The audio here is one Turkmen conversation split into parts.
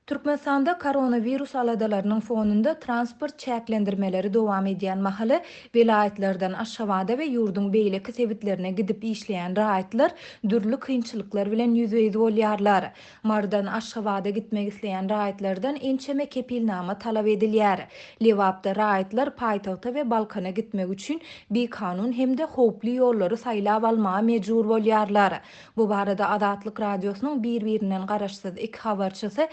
Türkmenistanda koronavirus aladalarının fonunda transport çäklendirmeleri dowam edýän mahaly welaýatlardan Aşgabada we ýurduň beýleki sebitlerine gidip işleýän raýatlar dürli kynçylyklar bilen ýüzbe-ýüz bolýarlar. Marydan Aşgabada gitmek isleýän raýatlardan ençeme kepilnama talap edilýär. Lebapda raýatlar paýtagta we Balkana gitmek üçin bikanun hemde howply ýollary saýlap almaga mejbur bolýarlar. Bu barada Adatlyk radiosynyň bir-birinden garaşsyz iki habarçysy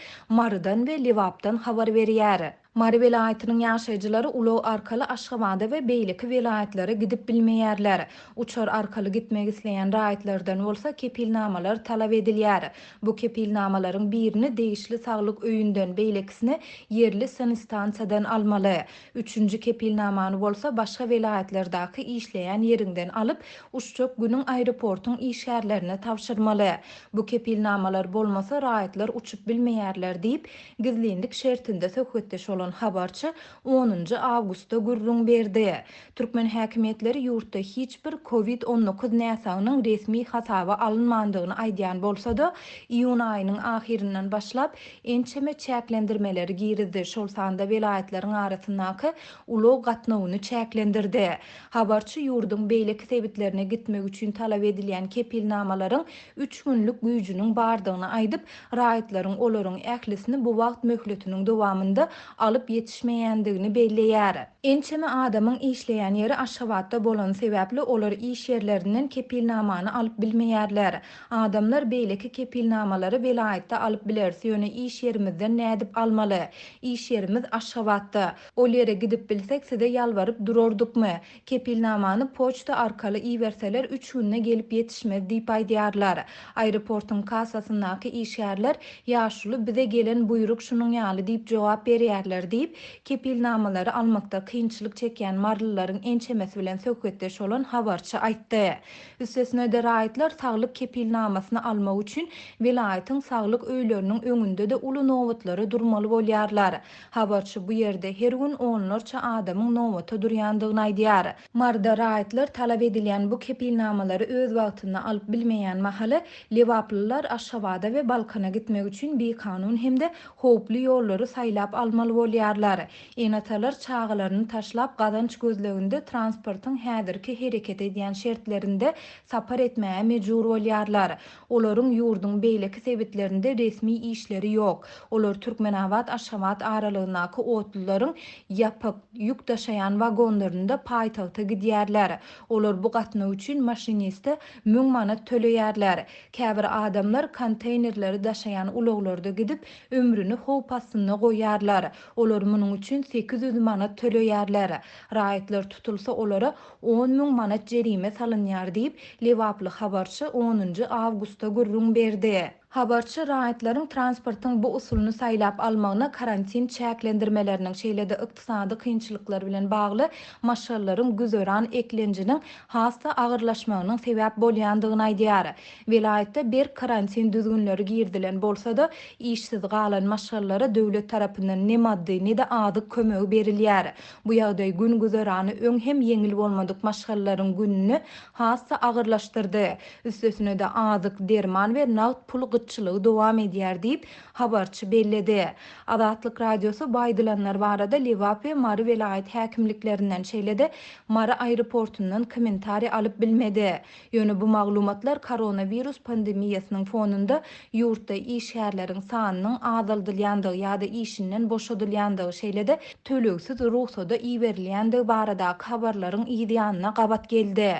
Marydan we Lebapdan habar berýär. Mary welaýatynyň ýaşaýjylary ulaw arkaly Aşgabada we beýleki welaýatlary gidip bilmeýärler. Uçar arkaly gitmek isleýän raýatlardan bolsa kepilnamalar talap edilýär. Bu kepilnamalaryň birini degişli saglyk öýünden beýlekisini yerli sanistansiýadan almaly. Üçünji kepilnamany bolsa başga welaýatlardaky işleýän ýerinden alyp uçjak günüň aeroportyň işgärlerine tapşyrmaly. Bu kepilnamalar bolmasa raýatlar uçup bilmeýärler diýip gizlenlik şertinde söhbetdeş olan habarçı 10 awgustda gurrun berdi. Türkmen häkimetleri ýurtda hiç bir COVID-19 näsagynyň resmi hasaba alınmandygyny aýdýan bolsa-da, iýun aýynyň ahirinden başlap ençeme çäklendirmeleri girizdi. Şol sanda welaýatlaryň arasyndaky ulaw gatnawyny çäklendirdi. Habarçy ýurduň beýleki sebitlerine gitmek üçin talap edilýän kepilnamalaryň 3 günlük güýjüniň bardygyny aýdyp, raýatlaryň olaryň ählisini bu wagt möhletiniň dowamında alıp yetişmeýändigini belleýär. Ençeme adamyň işleýän ýeri Aşgabada bolan sebäpli olar iş ýerlerinden kepilnamany alyp bilmeýärler. Adamlar beýleki kepilnamalary welaýatda alyp bilersi ýöne iş ýerimizden nädip almaly. İş ýerimiz Aşgabada. Ol ýere gidip bilsek size ýalbaryp durardykmy? Kepilnamany poçta arkaly iýerseler 3 günne gelip yetişmez diýip aýdýarlar. Aeroportyň kasasyndaky işgärler ýaşuly bize gelen buyruk şunuň ýaly diýip jogap berýärler diýip kepilnamalary almakda kynçylyk çekýän marlylaryň ençemesi bilen söhbetdeş olan habarçy aýtdy. Üstesine de raýatlar saglyk kepilnamasyny almak üçin welaýatyň saglyk öýleriniň öňünde de uly nowatlary durmaly bolýarlar. Habarçy bu ýerde her gün onlarça adamyň nowata durýandygyny aýdýar. Marda raýatlar talap edilýän bu kepilnamalary öz wagtynda alyp bilmeýän mahaly Lebaplylar Aşgabada we Balkana gitmek üçin bikanun hemde howply ýollary saýlap almaly bolýarlar. Enatalar çağılaryny taşlap gazanç gözleginde transportyň häzirki hereket edýän şertlerinde sapar etmäge mejbur bolýarlar. Olaryň ýurduň beýleki sebitlerinde resmi işleri ýok. Olar Türkmenistanda Aşgabada aralygyndaky otlullaryň ýapyk ýük daşaýan wagonlarynda paýtagta gidýärler. Olar bu gatnaw üçin maşiniste 1000 manat töleýärler. Käbir adamlar konteynerleri daşaýan ulaglarda gidip ömrüni howpasyna goýarlar. Olar munyň üçin 800 manat töleýärler. Raýatlar tutulsa olara 10.000 manat jerime salynýar diýip Lebaply habarçy 10 awgustda gurrun berdi. Habarçy raýatlaryň transportyň bu usulyny saýlap almagyna karantin çäklendirmeleriniň şeýlede ykdysady kynçylyklar bilen bagly maşallaryň güzöran eklenjiniň hasta agyrlaşmagynyň sebäp bolýandygyny aýdýar. Welaýatda bir karantin düzgünleri girdilen bolsa-da işsiz galan maşallara döwlet tarapyndan ne maddi ne de adyk kömegi berilýär. Bu ýagdaý gün güzörany öň hem ýeňil bolmadyk maşallaryň gününi hasta agyrlaşdyrdy. Üstesine de adyk derman we nagt pul gytçylygy dowam edýär diýip habarçy belledi. Adatlyk radiosu baýdylanlar barada Lebap we Mary welaýat häkimliklerinden şeýlede Mary aeroportundan kommentari alyp bilmedi. Ýöne bu maglumatlar koronavirus pandemiýasynyň fonunda ýurtda işgärleriň sanynyň azaldylýandygy ýa-da işinden boşadylýandygy şeýlede töleksiz ruhsada iýerilýändygi barada habarlaryň ýygynyna gabat geldi.